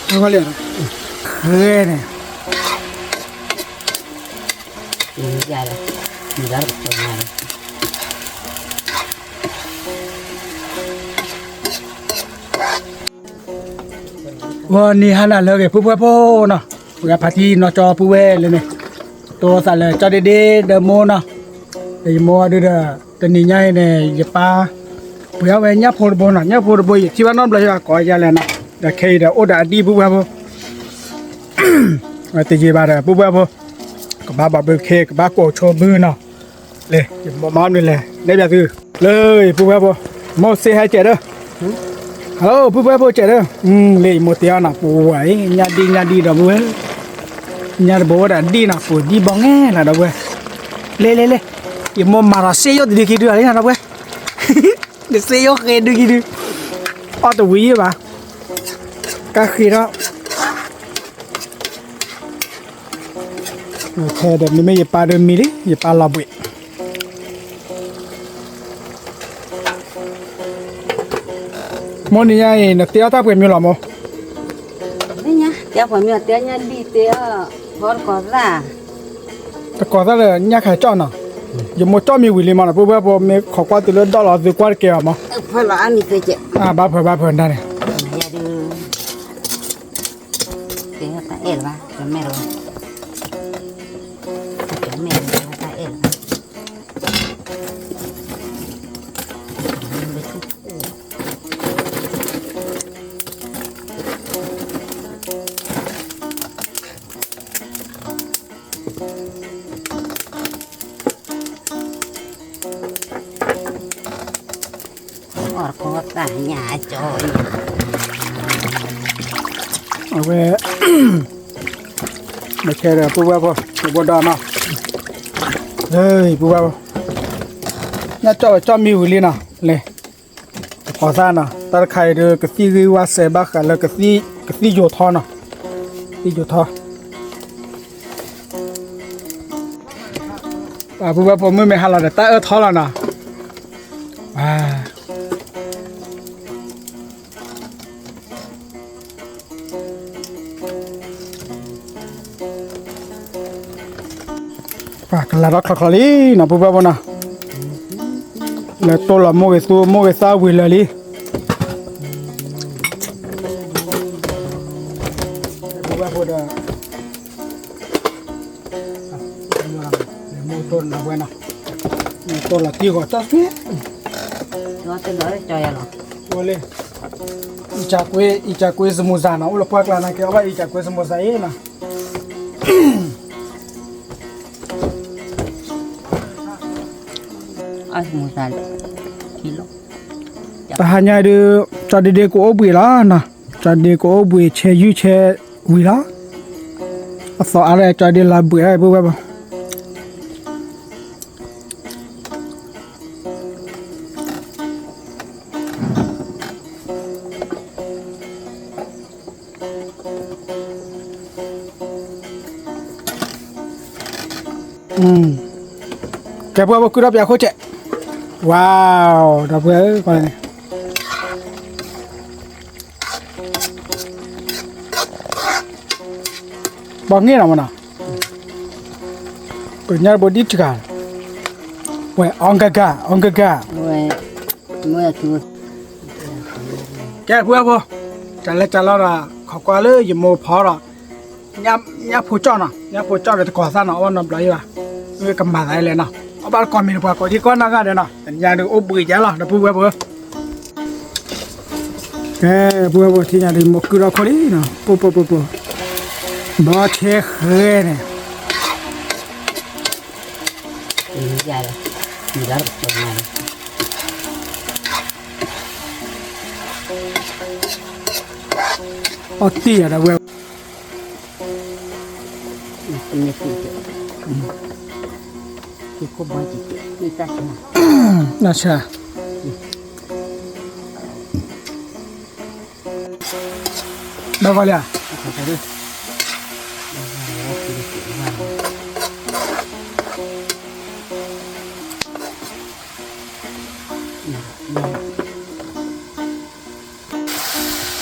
เอาก็เรียกเฮ้ยเนี่ยยาเลยมีแล้วจบงานวันนี้ฮันน่ะเลยผู้พ่อเนาะผู้พาทีนอจอผู้เวเลยเนี่ยตัวสั่นเลยจอเด็ดเดโมเนาะเดโมดูเด้อตัวนี้ใหญ่เนี่ยอย่าป้าผู้เอาไว้ยับพูดบ่น่ะยับพูดบ่อีกที่ว่าน้องเลยก็อย่าเลยนะเดี๋ยวเคยเดี๋ยวโอดาดีผู้พ่อมาตีจีบาร์ผู้พ่อก็บ้าเบอร์เคก็บ้าโกโชมือเนาะเลยอย่ามานี่แหละได้แบบคือเลยผู้พ่อมอเสียให้เจเด้อฮัลโหลผู้พ่อเจเด้อเลยหมดเตียวน่ะป่วยญาดีดอกเว้ยญาติบ่ได้ดีน่ะป่วยดีบ่แง่ล่ะดอกเว้ยเลยอย่ามมาราเซโยดีกี่เดือนเลยนะดอกเว้ยเดี๋ยวเซโยเคดูกี่เดือนอ๋อตัววิ่งป่ะก็คือเนาะโอเคเดี๋ยวนี้ไม่อย่าปาเดินมีดิอย่าปาลาบุยมอนี่ยังนักเที่ยวท่าเพื่อนมีหรอโมนี่ไงเดี๋ยวผมมีเดี๋ยวดีเดี๋ยวพอก่อนละแต่ก่อนถ้าเลยยังขายจ้อน่ะอย่าโมจ้อมีวิลิมานะเพื่อผมมีขอกว่าตัวเลือดดอลลาร์ดีกว่าเกี่ยวมั้งพอละอันนี้เคยเจอบ้าเพื่อนได้เนี่ยอย่าดูเดี๋ยวตาเอ๋วะจะไม่รู้จะไม่รู้ตาเอ๋วออกก็ตาหยาจอยเอาไว้ไม่แค่เดี๋ยวผู้ว่าพอบดอนเนาะเฮ้ยผู้ว่าเนี่ยจ้อมีวิลินะเลยขอซ่านะตาใครเดือกซี่วิวาเซบักแล้วกซี่โยธอนะซี่โยธอผู้ว่าผมไม่ฮัลโหลแต่ตาท้อแล้วนะปากละรักคลาลีนะผู้ว่านะแล้วตัวละโมเกซาวิลลีผู้ว่าพูดโมต้นละเว้นะต้นละที่ก็จะซื้อตัวเต็มเลยจอยหรอตัวเลยอีจากุยสมุทรนะอุลปากลานะเกี่ยวกับอีจากุยสมุทรเองนะMusan kilo. Hanya ada jadi dia ko obui lah nah. Jadi ko obui che yu che ui lah. Asal ada jadi labu ai apa. Kau apa kurap ya kau cek? Wow, dah boleh kau ni. Bangi nama mana? Punya body cakap. Weh, angga. Weh, mua tu. Kau apa? Cala lah. Kau kau le, je mau phara. Nya pucuk na, nya pucuk itu kawasan na, orang nak belajar. Ini kembali le na. Apa kau minum apa? Kau di kau nak ada na. Yang tu obui je lah. Dah buat apa? Buat apa? Tiada di mukura kau ni na. Po. Bawa cek ni. Iya lah. Iya betul. Oti ada buat. Ini tu. Kita baca kita semua. Nasha. Dah kau lihat.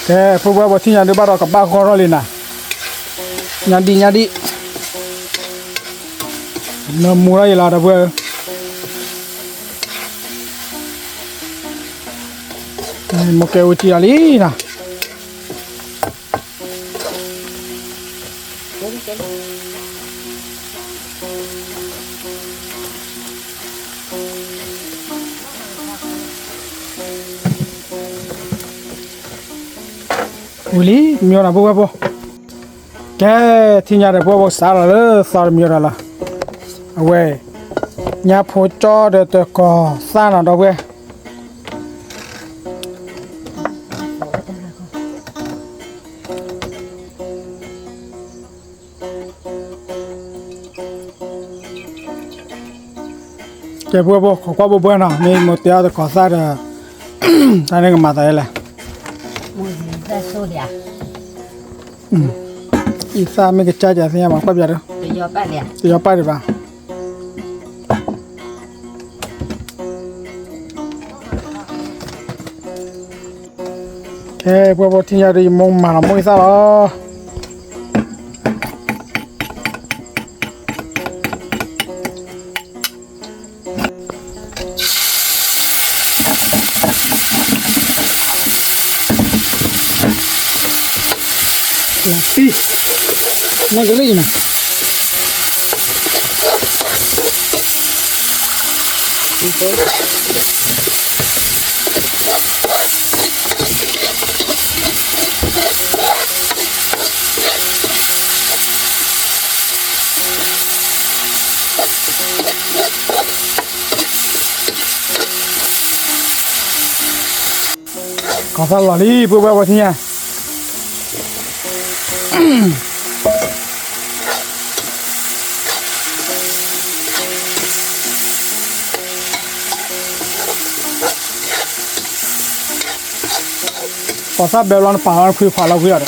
แกพวกว่าที่ยันดูบ้านเรากับบ้านคอร์เลยนะยันดีเนื้อมูไรลาดับเบิลโมเกอุจิอาลีนะ Uli, miora buka po. Ke tinya de po sara le sar miora la. Awe. Nya pho cho de te ko sa na do we. Ke po ko po na ni mo te de ko sa de. Ta ne ma ta la. Ra số đi à? Isa me ke cha ja se ma pa bia do. Tôi vô ba liền. Ti yo pa de ba. Ke po tinya de mo ma la mo isa lo. Sí, no que leí, cosa lo li, pues va a Cosa belon pahan kui phala kui ara.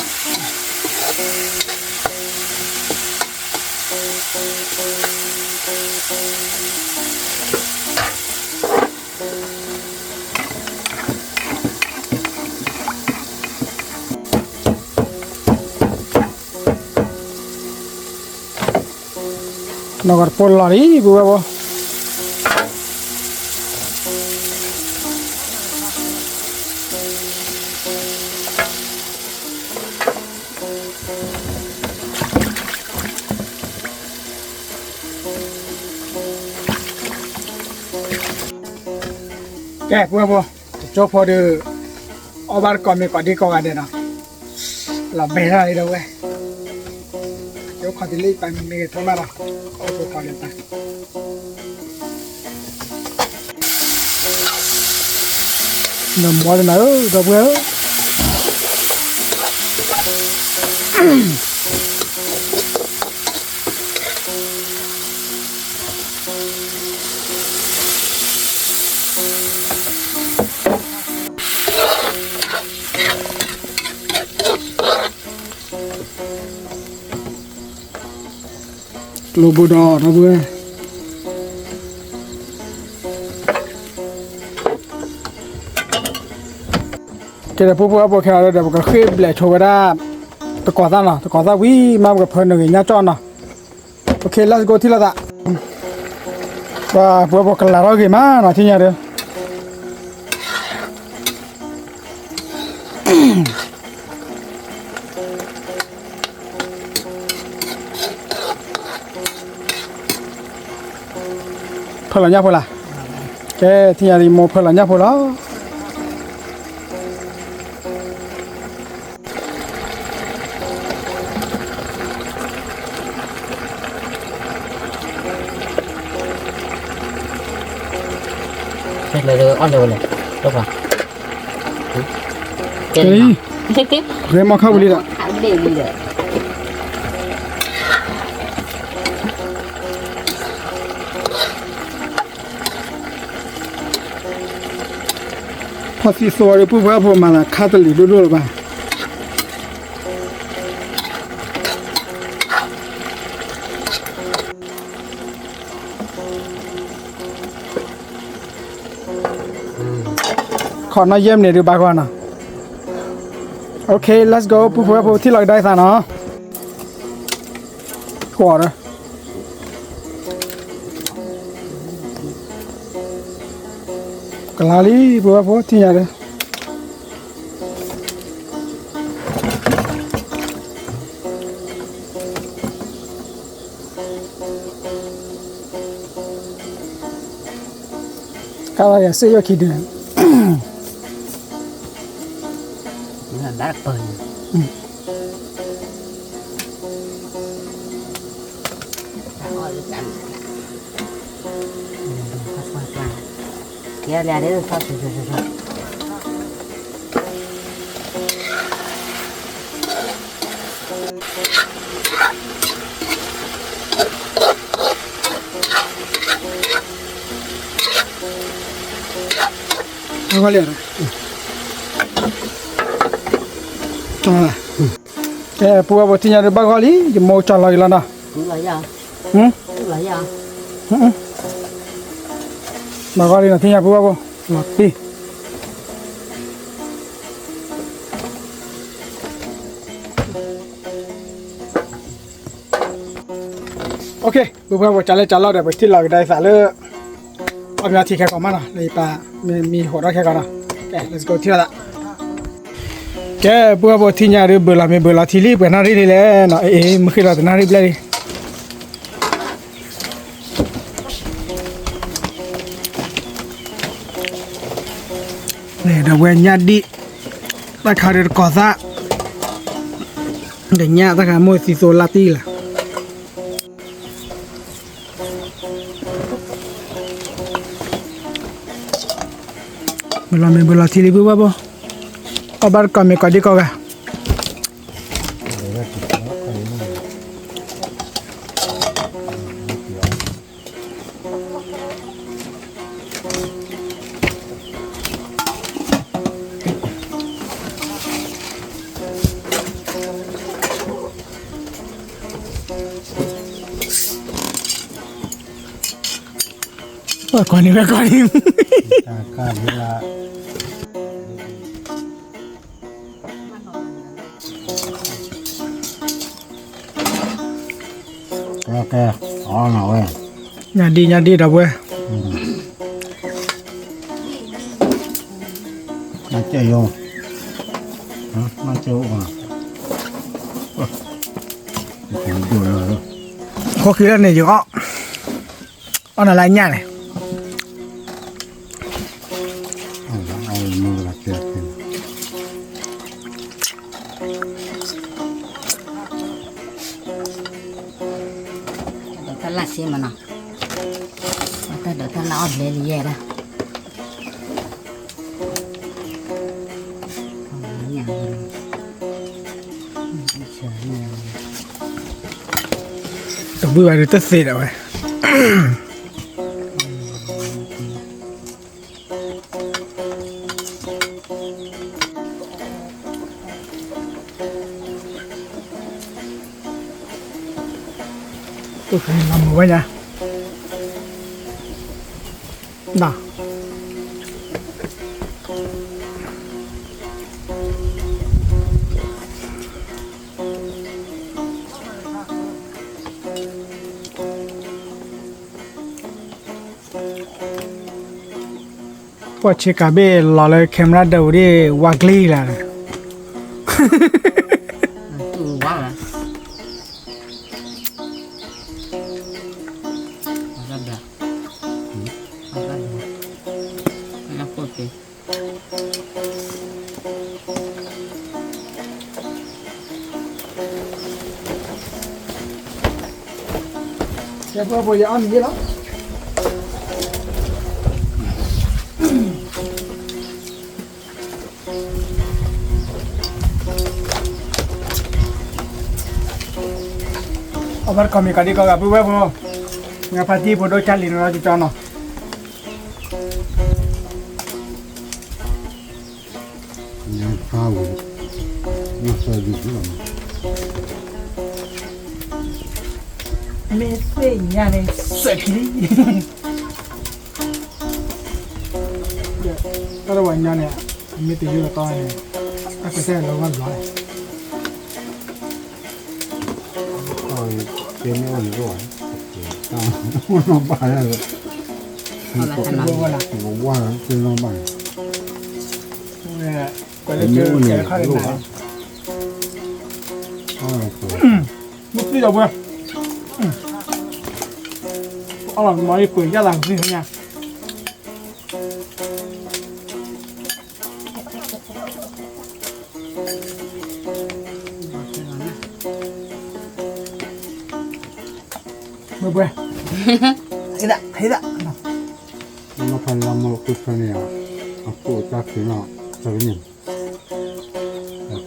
Nagar polari buwa. Kẻ bùa cho phô đưa ở ban còn mình còn đi con này nào là bé ra đi đâu vậy chỗ còn thì lấy tay mình thôi mà nào ở chỗ còn điện tay nằm mua lên nữa đâu bữa lobo đỏ đó vừa cái là bố bố khi nào được cái khép lại cho ra tao có ra quý mà cái phần người nhà cho nào ok let's go thì là đã và bố cái là cái mà nó thì nhà được phơi là nhá phơi là cái thì nhà đi mua phơi là nhá phơi đó Thế là on rồi này đâu rồi cái cái mà khâu đi đó để đi rồiพอสิสวยปุ๊บว่าพอมาละคาตลีดูๆป่ะ ขอน้อยเยี่ยมเนี่ยดูบากว่านะโอเค let's go ผู้ผู้ผู้ที่เราได้ซะเนาะขวดนะกลาลีผู้ผู้ที่อยากเลยก็อย่าซื้อยาคิดเดือน Nó đã bơi. Kéo ra đấy thôi. Không có liền rồi. Cái bùa bùa thì nhà được bao gọi lý, chỉ mua trả lời là nào. Cũng lấy ra. Ừ? Cũng lấy ra. Bao gọi lý là thì nhà bùa bùa, lọt đi. Ok, bùa bùa trả lời để bởi thiết lời đây phải lỡ. Ông nhà thì khai có mắt à, đây bà mi hỗ trợ khai có nào. Ok, let's go thiết là. แกบัวบัวที่ญาติเบลาไม่เบลาที่รีบกันนารีเลยนะมื่อกี้เราแต่นารีเลยเนี่ยเดี๋ยวเวียนญาติตะขาเดือดก่อซะเดี๋ยวญาติตะขาโมยซีโซลาตีล่ะเบลาไม่เบลาที่รีบบัวบัวabar kami kadi kau ga kau ni kakak bila ok ó nào ơi nhà đi đâu vậy nó chơi vô nó chơi vô à cũng vừa rồi có khi là này chứ ó là lại nhà này ai mua là tuyệt Thật là xí mà nào. Ta đỡ ta lão để gì vậy đó. tổng bữa này tất xịt rồi tôi phải làm một cái nha nàoพอเช็คกับเบลลอเลยแคมราเดวดิวากลีล่ะ Tu quá rồi. Ra được. Ra được. Nó phô kì. เดี๋ยวพอพอยาอันนี้แล้วabar kami kadi kau gapu gapu ngapati bodo cali nora cucono nhà phao nó sờ đi nữa mesenya ne sekali တော့ဝညာနဲ့မိတီရတော့တယ်အဲ့ဒါလည်းလောကလော 哦，别没有你做，啊，我弄办了，我忘了真弄办。 เนี่ยก็เลยเจอแกข้าวในไหน 啊，对， มุกนี่เราเว้ยเอาหลังมาปืนย่าหลังสิเนี่ยเมื่อเว้ยเฮ้ยละ 那看咱们不穿的呀，啊，不扎身上，这个呢，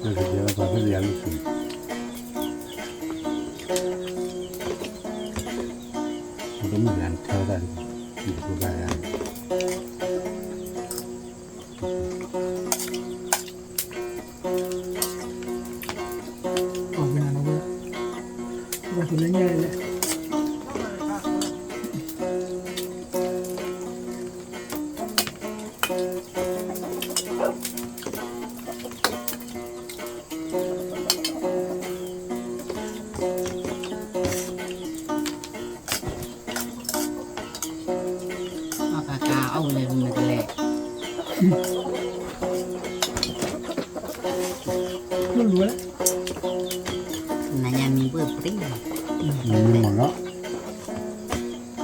这是别的把它连着去。我都没连挑在里头白呀。 ออกไปนานแล้วเว้ยว่าจะเล่นง่ายเลย เอาปากกาเอาเลยมันจะแหลก ไม่รู้แล้ว นายมีเบอร์ปริ้ง 没没了，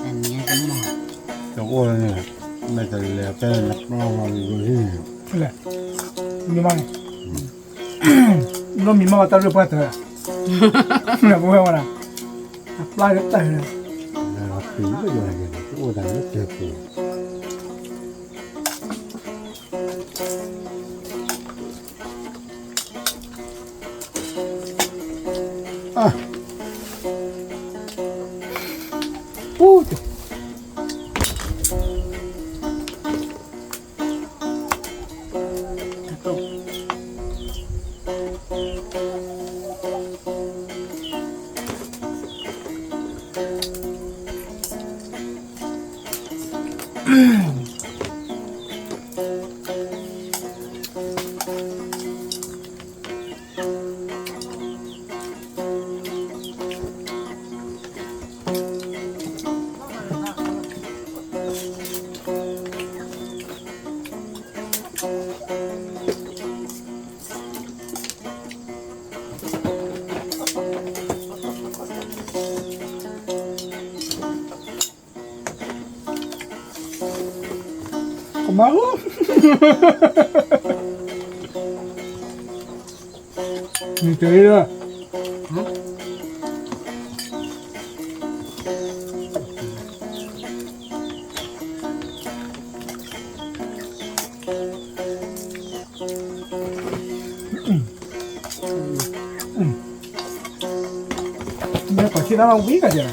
แต่เนี้ยจะหมด 这我呢，那个来在那那我有些。 นั่นแหละมีมั้งน้องมีมาว่าตาเรื่องเพื่อเธอเนี่ยพูดว่าอะไรปลายก็แต่เนี่ย 那个肥的有那个，我感觉太肥。啊， อู้ กระตุก ก็มาลูกมีเจอเลย เนี่ยก่อนที่เราวิ่งกันเนี่ย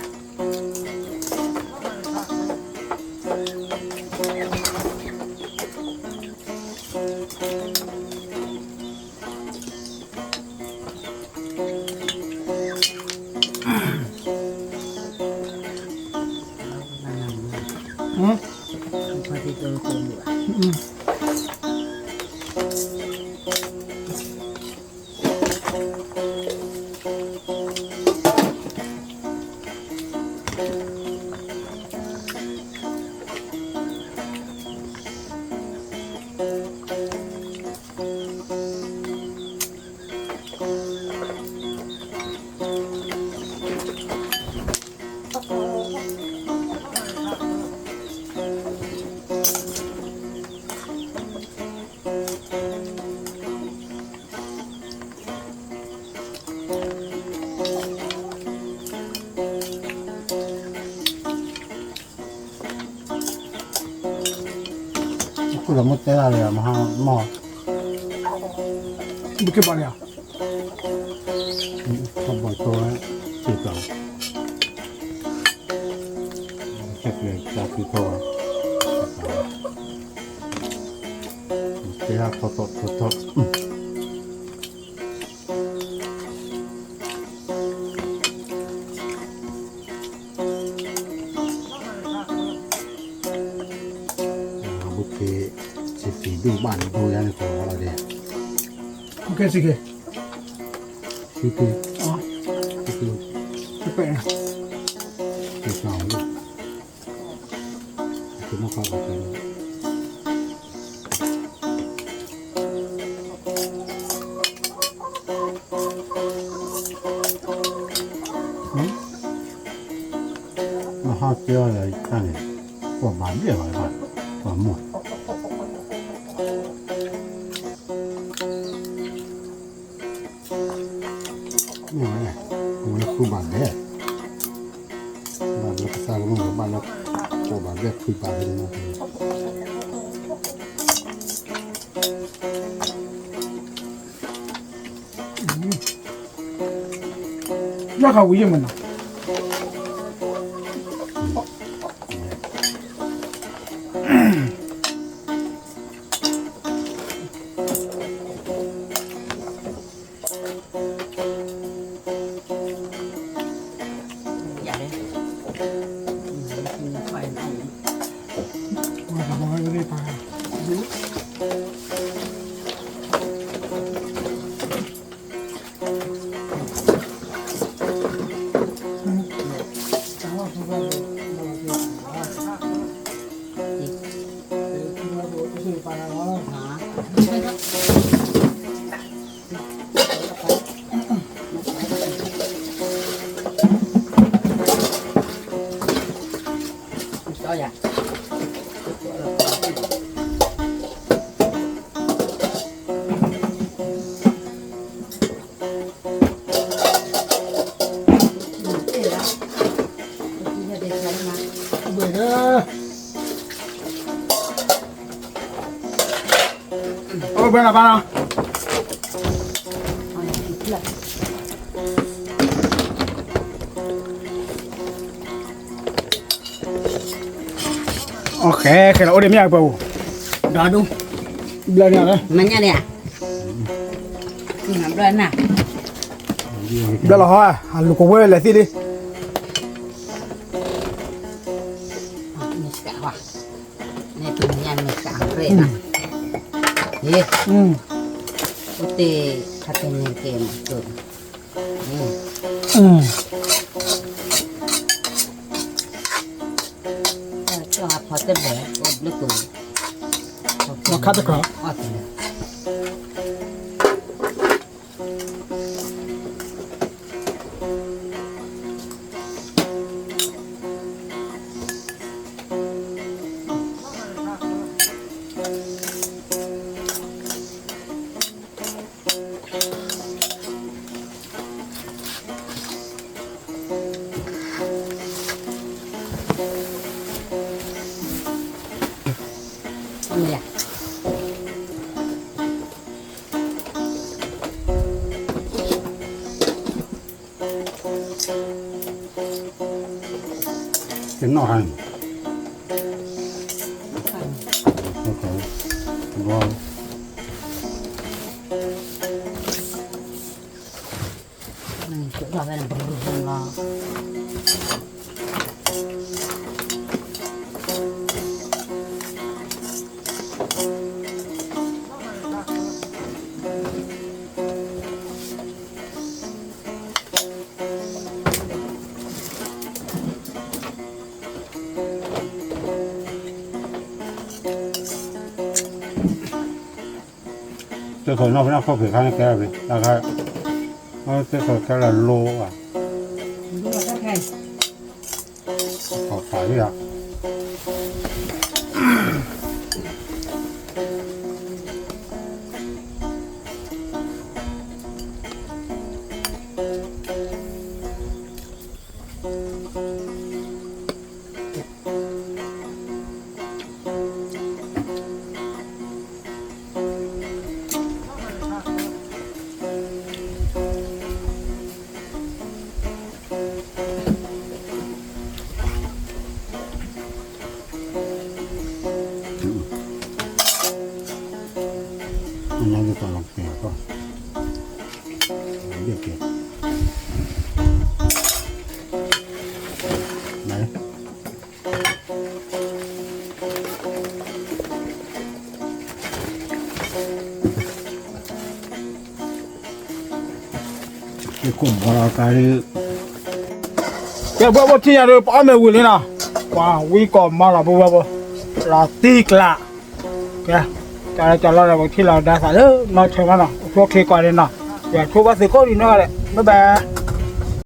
พอที่ตัวตัวอยู่ 不怎么在那里嘛，冒， บุกเก็บบอลเนี่ย 他不说这个，这个加皮头啊，给他拖，不给。สีดูบ้านดูยันของเราเดีย โอเคสิเค ที่ที่ อ๋อ ที่ที่ จะเป็น ที่สองลูกที่มาเข้าไปเลยมาหาเจ้าเลยตั้งแต่กว่าบ้านเดียวกันกว่าหมดนี่ไงมันคือบ้านเดียวบ้านเราสร้างมันบ้านเรากว่าบ้านเดียวคือบ้านเดียวนะ ว่าเขาวิ่งมัน อย่าเลยไฟไหม้ ว่าเขาบอกให้ได้ปลาปลาเนาะ หาก็อย่า เบื่อเด้อโอ้เบื่อละปลาเนาะโอเคแค่เราโอ้เดี๋ยวไม่อยากเปล่า รอดู เบื่อเนี่ยเลย มันเนี่ยน้ำร้อนน่ะ เบื่อละฮะหันลูกเว้ยเลยสิดิ นี่สกาวนี่เป็นยันนี่สามเรนนะเฮ้ย อุตขัดเป็นเกมจุดนี่ก็พอจะแบบอบลูกตัว มาคัดตะกร้อ อ๋อจริง นี่แหละ เป็นนอกหันโอเคว้าว นี่จุดเราเป็นบรูซลา 这口那不让后腿看开呗，大概，这口开了low 啊， ดูว่าใคร 好法律啊。那就到了别个，别，来。ที่กลุ่มของเราการที่ เดี๋ยวพวกที่จะเดินป้อมไปวิ่งเลยนะว้าวิ่งก่อนมาละพวกลาตีกละแกจะเราที่เราได้สายเลยนอนเช้ามาเนาะพวกเคก่อนเลยเนาะอย่าทุบว่าสิโก้ดีเนาะเลยบ๊ายบาย